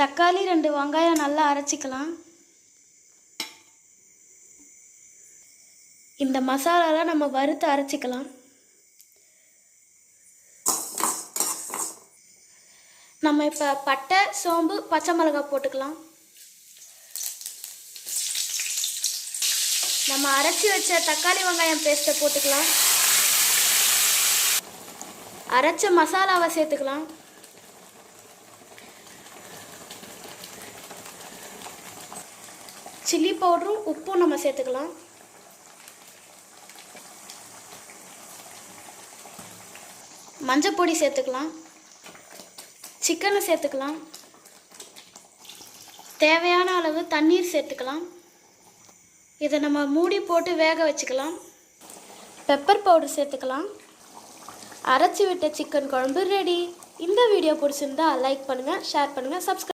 தக்காளி 2 வெங்காயம் நல்லா அரைச்சிக்கலாம். இந்த மசாலாலாம் நம்ம வறுத்து அரைச்சிக்கலாம். நம்ம இப்போ பட்டை, சோம்பு, பச்சை மிளகாய் போட்டுக்கலாம். நம்ம அரைச்சி வச்ச தக்காளி வெங்காயம் பேஸ்ட்டை போட்டுக்கலாம். அரைச்ச மசாலாவை சேர்த்துக்கலாம். சில்லி பவுடரும் உப்பும் நம்ம சேர்த்துக்கலாம். மஞ்சள் பொடி சேர்த்துக்கலாம். சிக்கனை சேர்த்துக்கலாம். தேவையான அளவு தண்ணீர் சேர்த்துக்கலாம். இதை நம்ம மூடி போட்டு வேக வச்சுக்கலாம். பெப்பர் பவுடர் சேர்த்துக்கலாம். அரைச்சி விட்ட சிக்கன் குழம்பு ரெடி. இந்த வீடியோ பிடிச்சிருந்தா லைக் பண்ணுங்கள், ஷேர் பண்ணுங்கள், சப்ஸ்கிரைப்